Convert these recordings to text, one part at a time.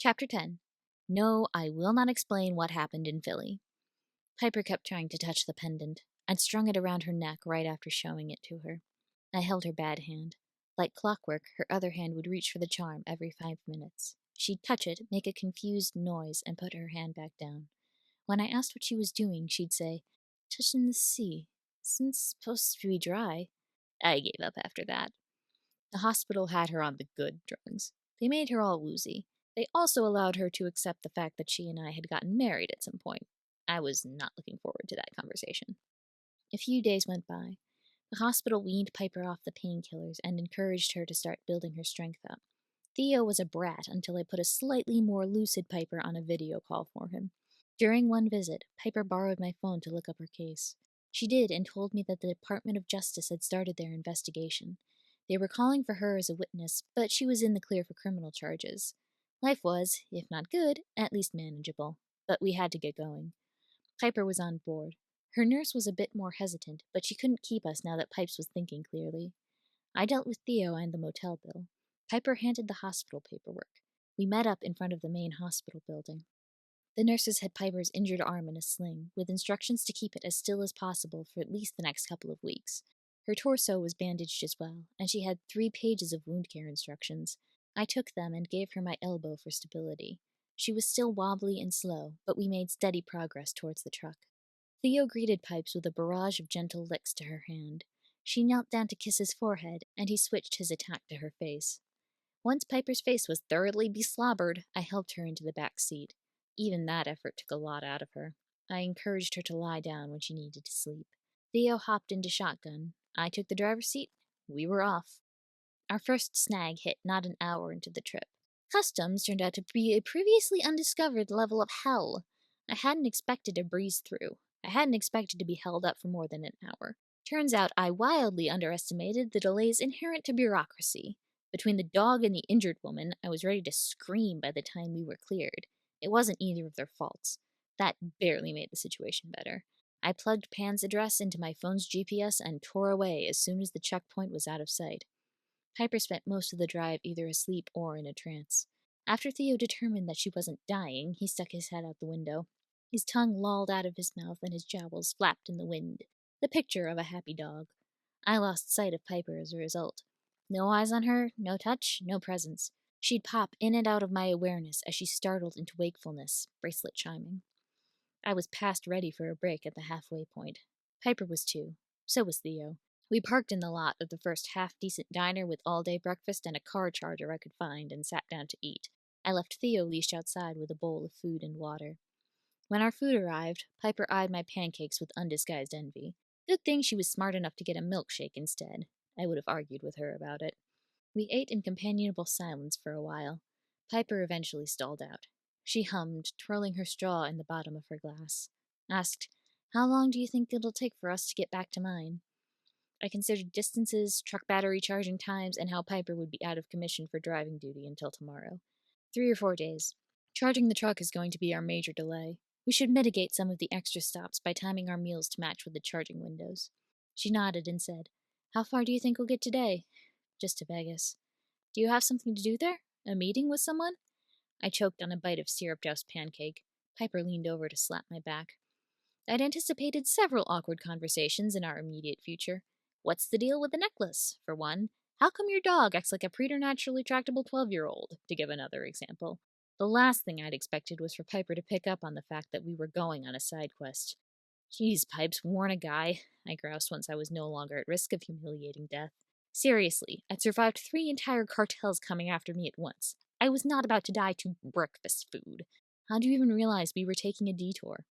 Chapter 10. No, I will not explain what happened in Philly. Piper kept trying to touch the pendant. I'd strung it around her neck right after showing it to her. I held her bad hand. Like clockwork, her other hand would reach for the charm every 5 minutes. She'd touch it, make a confused noise, and put her hand back down. When I asked what she was doing, she'd say, "Touching the sea. Isn't it supposed to be dry?" I gave up after that. The hospital had her on the good drugs. They made her all woozy. They also allowed her to accept the fact that she and I had gotten married at some point. I was not looking forward to that conversation. A few days went by. The hospital weaned Piper off the painkillers and encouraged her to start building her strength up. Theo was a brat until I put a slightly more lucid Piper on a video call for him. During one visit, Piper borrowed my phone to look up her case. She did and told me that the Department of Justice had started their investigation. They were calling for her as a witness, but she was in the clear for criminal charges. Life was, if not good, at least manageable. But we had to get going. Piper was on board. Her nurse was a bit more hesitant, but she couldn't keep us now that Pipes was thinking clearly. I dealt with Theo and the motel bill. Piper handed the hospital paperwork. We met up in front of the main hospital building. The nurses had Piper's injured arm in a sling, with instructions to keep it as still as possible for at least the next couple of weeks. Her torso was bandaged as well, and she had 3 pages of wound care instructions. I took them and gave her my elbow for stability. She was still wobbly and slow, but we made steady progress towards the truck. Theo greeted Pipes with a barrage of gentle licks to her hand. She knelt down to kiss his forehead, and he switched his attack to her face. Once Piper's face was thoroughly beslobbered, I helped her into the back seat. Even that effort took a lot out of her. I encouraged her to lie down when she needed to sleep. Theo hopped into shotgun. I took the driver's seat. We were off. Our first snag hit not an hour into the trip. Customs turned out to be a previously undiscovered level of hell. I hadn't expected to breeze through. I hadn't expected to be held up for more than an hour. Turns out I wildly underestimated the delays inherent to bureaucracy. Between the dog and the injured woman, I was ready to scream by the time we were cleared. It wasn't either of their faults. That barely made the situation better. I plugged Pan's address into my phone's GPS and tore away as soon as the checkpoint was out of sight. Piper spent most of the drive either asleep or in a trance. After Theo determined that she wasn't dying, he stuck his head out the window. His tongue lolled out of his mouth and his jowls flapped in the wind. The picture of a happy dog. I lost sight of Piper as a result. No eyes on her, no touch, no presence. She'd pop in and out of my awareness as she startled into wakefulness, bracelet chiming. I was past ready for a break at the halfway point. Piper was too. So was Theo. We parked in the lot of the first half-decent diner with all-day breakfast and a car charger I could find and sat down to eat. I left Theo leashed outside with a bowl of food and water. When our food arrived, Piper eyed my pancakes with undisguised envy. Good thing she was smart enough to get a milkshake instead. I would have argued with her about it. We ate in companionable silence for a while. Piper eventually stalled out. She hummed, twirling her straw in the bottom of her glass. Asked, "How long do you think it'll take for us to get back to mine?" I considered distances, truck battery charging times, and how Piper would be out of commission for driving duty until tomorrow. 3 or 4 days. Charging the truck is going to be our major delay. We should mitigate some of the extra stops by timing our meals to match with the charging windows. She nodded and said, "How far do you think we'll get today?" "Just to Vegas." "Do you have something to do there? A meeting with someone?" I choked on a bite of syrup-doused pancake. Piper leaned over to slap my back. I'd anticipated several awkward conversations in our immediate future. What's the deal with the necklace, for one? How come your dog acts like a preternaturally tractable 12-year-old, to give another example? The last thing I'd expected was for Piper to pick up on the fact that we were going on a side quest. "Geez, Pipes, warn a guy," I groused once I was no longer at risk of humiliating death. Seriously, I'd survived 3 entire cartels coming after me at once. I was not about to die to breakfast food. How'd you even realize we were taking a detour?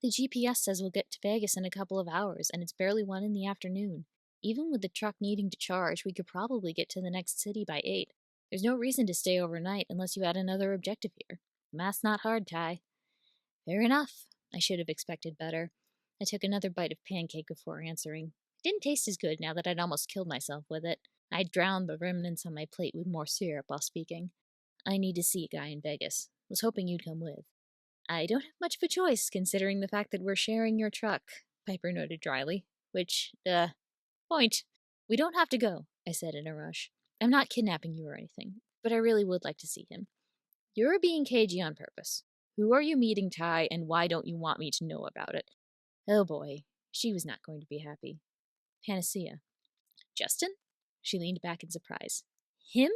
"The GPS says we'll get to Vegas in a couple of hours, and it's barely 1 in the afternoon. Even with the truck needing to charge, we could probably get to the next city by 8. There's no reason to stay overnight unless you had another objective here. Math's not hard, Ty." Fair enough. I should have expected better. I took another bite of pancake before answering. It didn't taste as good now that I'd almost killed myself with it. I drowned the remnants on my plate with more syrup while speaking. "I need to see a guy in Vegas. Was hoping you'd come with." "I don't have much of a choice, considering the fact that we're sharing your truck," Piper noted dryly. Which, point. "We don't have to go," I said in a rush. "I'm not kidnapping you or anything, but I really would like to see him." You're being cagey on purpose. Who are you meeting, Ty, and why don't you want me to know about it? Oh boy, she was not going to be happy. Panacea. Justin? She leaned back in surprise. Him?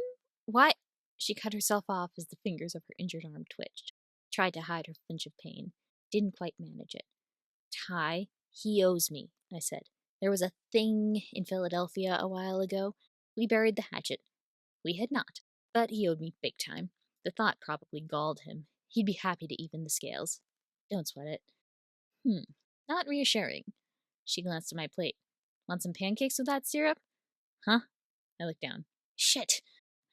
Why? She cut herself off as the fingers of her injured arm twitched. Tried to hide her flinch of pain. Didn't quite manage it. Ty, he owes me, I said. There was a thing in Philadelphia a while ago. We buried the hatchet. We had not. But he owed me big time. The thought probably galled him. He'd be happy to even the scales. Don't sweat it. Not reassuring. She glanced at my plate. Want some pancakes with that syrup? Huh? I looked down. Shit!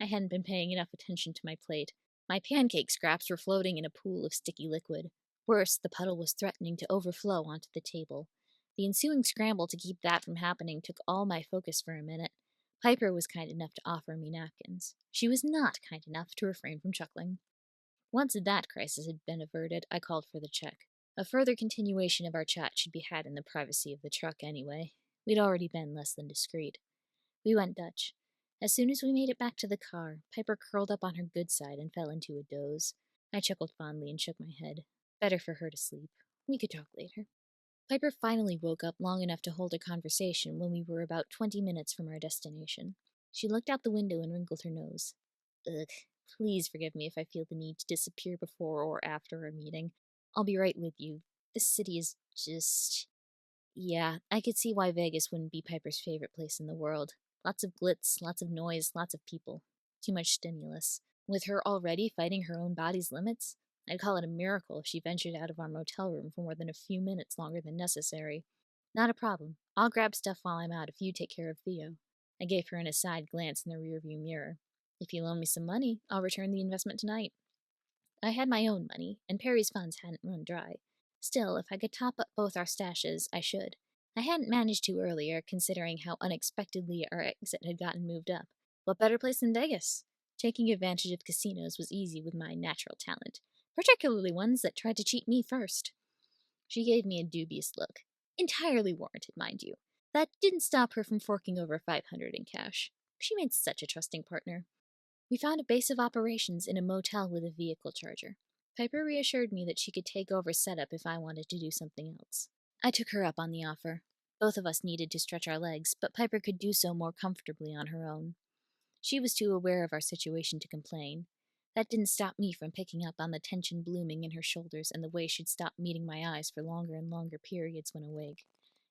I hadn't been paying enough attention to my plate. My pancake scraps were floating in a pool of sticky liquid. Worse, the puddle was threatening to overflow onto the table. The ensuing scramble to keep that from happening took all my focus for a minute. Piper was kind enough to offer me napkins. She was not kind enough to refrain from chuckling. Once that crisis had been averted, I called for the check. A further continuation of our chat should be had in the privacy of the truck anyway. We'd already been less than discreet. We went Dutch. As soon as we made it back to the car, Piper curled up on her good side and fell into a doze. I chuckled fondly and shook my head. Better for her to sleep. We could talk later. Piper finally woke up long enough to hold a conversation when we were about 20 minutes from our destination. She looked out the window and wrinkled her nose. Ugh, please forgive me if I feel the need to disappear before or after a meeting. I'll be right with you. This city is just... Yeah, I could see why Vegas wouldn't be Piper's favorite place in the world. Lots of glitz, lots of noise, lots of people. Too much stimulus. With her already fighting her own body's limits, I'd call it a miracle if she ventured out of our motel room for more than a few minutes longer than necessary. Not a problem. I'll grab stuff while I'm out if you take care of Theo. I gave her an aside glance in the rearview mirror. If you loan me some money, I'll return the investment tonight. I had my own money, and Perry's funds hadn't run dry. Still, if I could top up both our stashes, I should. I hadn't managed to earlier, considering how unexpectedly our exit had gotten moved up. What better place than Vegas? Taking advantage of casinos was easy with my natural talent, particularly ones that tried to cheat me first. She gave me a dubious look. Entirely warranted, mind you. That didn't stop her from forking over $500 in cash. She made such a trusting partner. We found a base of operations in a motel with a vehicle charger. Piper reassured me that she could take over setup if I wanted to do something else. I took her up on the offer. Both of us needed to stretch our legs, but Piper could do so more comfortably on her own. She was too aware of our situation to complain. That didn't stop me from picking up on the tension blooming in her shoulders and the way she'd stop meeting my eyes for longer and longer periods when awake.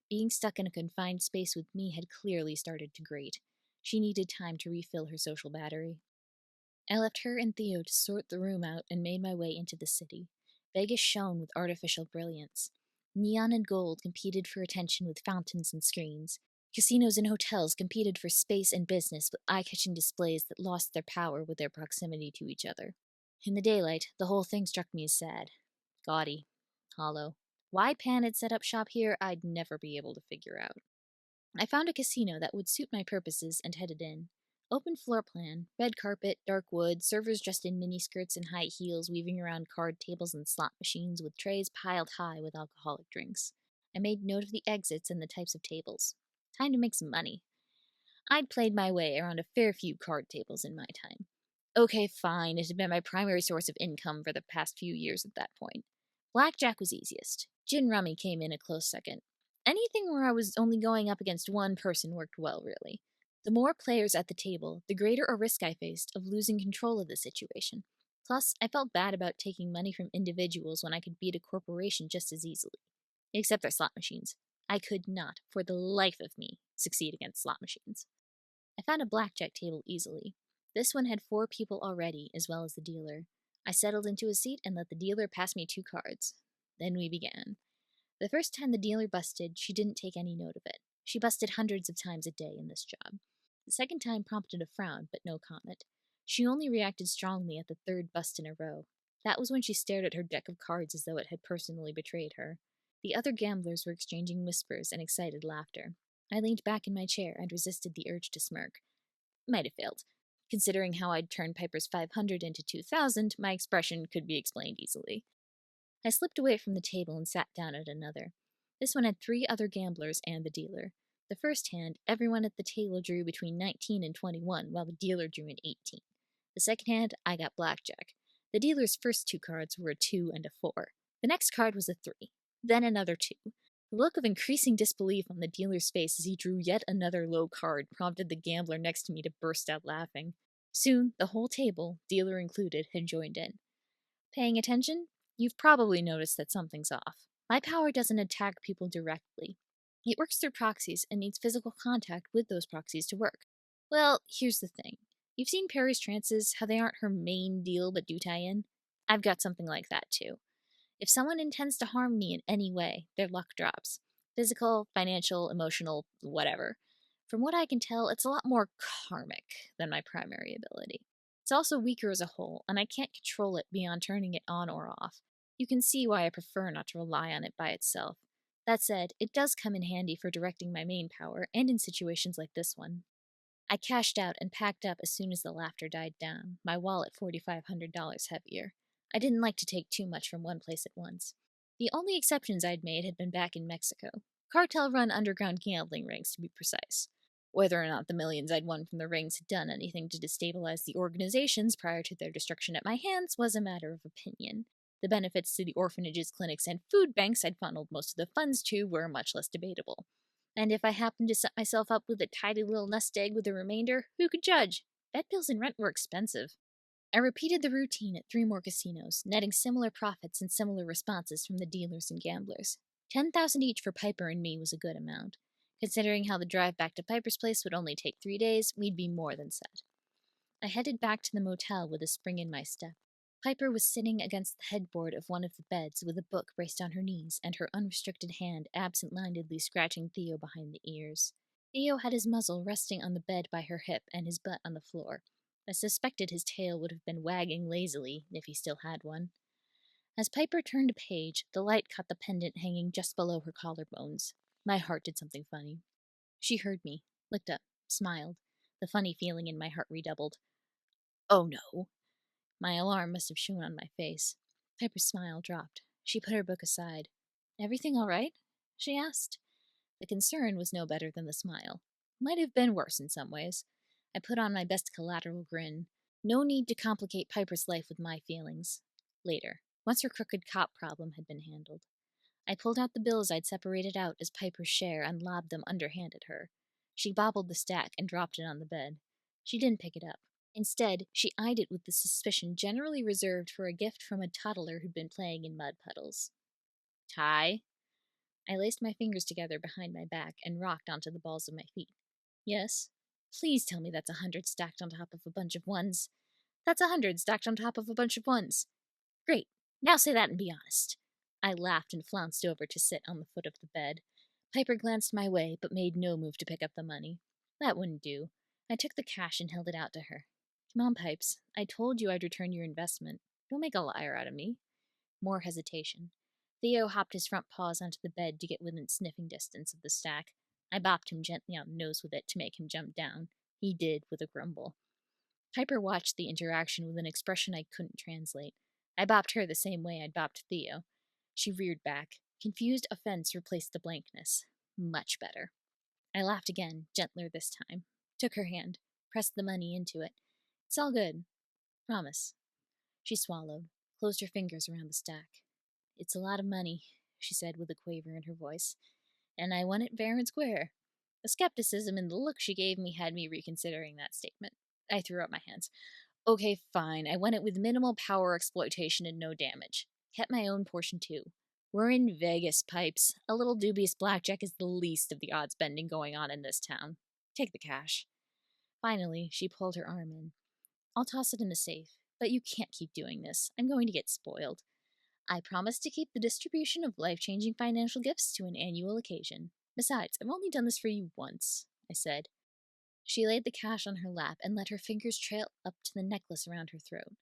Being stuck in a confined space with me had clearly started to grate. She needed time to refill her social battery. I left her and Theo to sort the room out and made my way into the city. Vegas shone with artificial brilliance. Neon and gold competed for attention with fountains and screens. Casinos and hotels competed for space and business with eye-catching displays that lost their power with their proximity to each other. In the daylight, the whole thing struck me as sad. Gaudy. Hollow. Why Pan had set up shop here, I'd never be able to figure out. I found a casino that would suit my purposes and headed in. Open floor plan, red carpet, dark wood, servers dressed in miniskirts and high heels weaving around card tables and slot machines with trays piled high with alcoholic drinks. I made note of the exits and the types of tables. Time to make some money. I'd played my way around a fair few card tables in my time. Okay, fine, it had been my primary source of income for the past few years at that point. Blackjack was easiest. Gin rummy came in a close second. Anything where I was only going up against one person worked well, really. The more players at the table, the greater a risk I faced of losing control of the situation. Plus, I felt bad about taking money from individuals when I could beat a corporation just as easily. Except their slot machines. I could not, for the life of me, succeed against slot machines. I found a blackjack table easily. This one had 4 people already, as well as the dealer. I settled into a seat and let the dealer pass me 2 cards. Then we began. The first time the dealer busted, she didn't take any note of it. She busted hundreds of times a day in this job. The second time prompted a frown, but no comment. She only reacted strongly at the 3rd bust in a row. That was when she stared at her deck of cards as though it had personally betrayed her. The other gamblers were exchanging whispers and excited laughter. I leaned back in my chair and resisted the urge to smirk. Might have failed. Considering how I'd turned Piper's 500 into 2,000, my expression could be explained easily. I slipped away from the table and sat down at another. This one had 3 other gamblers and the dealer. The first hand, everyone at the table drew between 19 and 21, while the dealer drew an 18. The second hand, I got blackjack. The dealer's first 2 cards were a 2 and a 4. The next card was a 3, then another 2. The look of increasing disbelief on the dealer's face as he drew yet another low card prompted the gambler next to me to burst out laughing. Soon, the whole table, dealer included, had joined in. Paying attention? You've probably noticed that something's off. My power doesn't attack people directly. It works through proxies and needs physical contact with those proxies to work. Well, here's the thing. You've seen Perry's trances, how they aren't her main deal but do tie in? I've got something like that too. If someone intends to harm me in any way, their luck drops. Physical, financial, emotional, whatever. From what I can tell, it's a lot more karmic than my primary ability. It's also weaker as a whole, and I can't control it beyond turning it on or off. You can see why I prefer not to rely on it by itself. That said, it does come in handy for directing my main power, and in situations like this one. I cashed out and packed up as soon as the laughter died down, my wallet $4,500 heavier. I didn't like to take too much from one place at once. The only exceptions I'd made had been back in Mexico. Cartel-run underground gambling rings, to be precise. Whether or not the millions I'd won from the rings had done anything to destabilize the organizations prior to their destruction at my hands was a matter of opinion. The benefits to the orphanages, clinics, and food banks I'd funneled most of the funds to were much less debatable. And if I happened to set myself up with a tidy little nest egg with the remainder, who could judge? Vet bills and rent were expensive. I repeated the routine at 3 more casinos, netting similar profits and similar responses from the dealers and gamblers. 10,000 each for Piper and me was a good amount. Considering how the drive back to Piper's place would only take 3 days, we'd be more than set. I headed back to the motel with a spring in my step. Piper was sitting against the headboard of one of the beds with a book braced on her knees and her unrestricted hand absent-mindedly scratching Theo behind the ears. Theo had his muzzle resting on the bed by her hip and his butt on the floor. I suspected his tail would have been wagging lazily, if he still had one. As Piper turned a page, the light caught the pendant hanging just below her collarbones. My heart did something funny. She heard me, looked up, smiled. The funny feeling in my heart redoubled. Oh no. My alarm must have shown on my face. Piper's smile dropped. She put her book aside. Everything all right? She asked. The concern was no better than the smile. Might have been worse in some ways. I put on my best collateral grin. No need to complicate Piper's life with my feelings. Later, once her crooked cop problem had been handled. I pulled out the bills I'd separated out as Piper's share and lobbed them underhand at her. She bobbled the stack and dropped it on the bed. She didn't pick it up. Instead, she eyed it with the suspicion generally reserved for a gift from a toddler who'd been playing in mud puddles. Ty? I laced my fingers together behind my back and rocked onto the balls of my feet. Yes? Please tell me that's 100 stacked on top of a bunch of ones. That's 100 stacked on top of a bunch of ones. Great. Now say that and be honest. I laughed and flounced over to sit on the foot of the bed. Piper glanced my way, but made no move to pick up the money. That wouldn't do. I took the cash and held it out to her. Come on, Pipes. I told you I'd return your investment. Don't make a liar out of me. More hesitation. Theo hopped his front paws onto the bed to get within sniffing distance of the stack. I bopped him gently on the nose with it to make him jump down. He did, with a grumble. Piper watched the interaction with an expression I couldn't translate. I bopped her the same way I'd bopped Theo. She reared back. Confused offense replaced the blankness. Much better. I laughed again, gentler this time. Took her hand. Pressed the money into it. It's all good. Promise. She swallowed. Closed her fingers around the stack. It's a lot of money, she said with a quaver in her voice. And I won it fair and square. The skepticism in the look she gave me had me reconsidering that statement. I threw up my hands. Okay, fine. I won it with minimal power exploitation and no damage. Kept my own portion too. We're in Vegas, Pipes. A little dubious blackjack is the least of the odds bending going on in this town. Take the cash. Finally, she pulled her arm in. I'll toss it in a safe, but you can't keep doing this. I'm going to get spoiled. I promise to keep the distribution of life-changing financial gifts to an annual occasion. Besides, I've only done this for you once, I said. She laid the cash on her lap and let her fingers trail up to the necklace around her throat.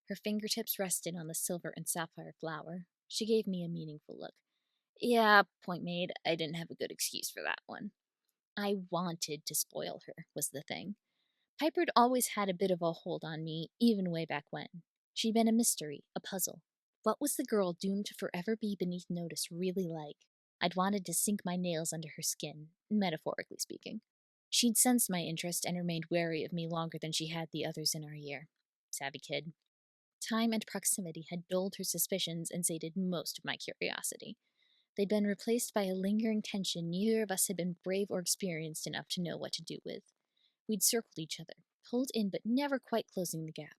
Her fingertips rested on the silver and sapphire flower. She gave me a meaningful look. Yeah, point made. I didn't have a good excuse for that one. I wanted to spoil her, was the thing. Piper'd always had a bit of a hold on me, even way back when. She'd been a mystery, a puzzle. What was the girl doomed to forever be beneath notice really like? I'd wanted to sink my nails under her skin, metaphorically speaking. She'd sensed my interest and remained wary of me longer than she had the others in our year. Savvy kid. Time and proximity had dulled her suspicions and sated most of my curiosity. They'd been replaced by a lingering tension neither of us had been brave or experienced enough to know what to do with. We'd circled each other, pulled in but never quite closing the gap.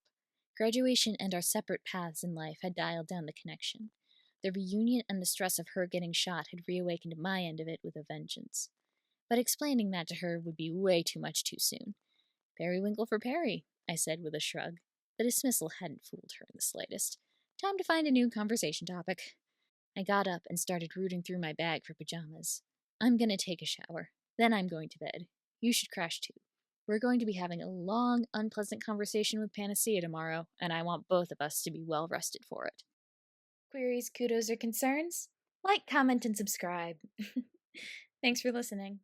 Graduation and our separate paths in life had dialed down the connection. The reunion and the stress of her getting shot had reawakened my end of it with a vengeance. But explaining that to her would be way too much too soon. Periwinkle for Perry, I said with a shrug. The dismissal hadn't fooled her in the slightest. Time to find a new conversation topic. I got up and started rooting through my bag for pajamas. I'm going to take a shower. Then I'm going to bed. You should crash too. We're going to be having a long, unpleasant conversation with Panacea tomorrow, and I want both of us to be well rested for it. Queries, kudos, or concerns? Like, comment, and subscribe. Thanks for listening.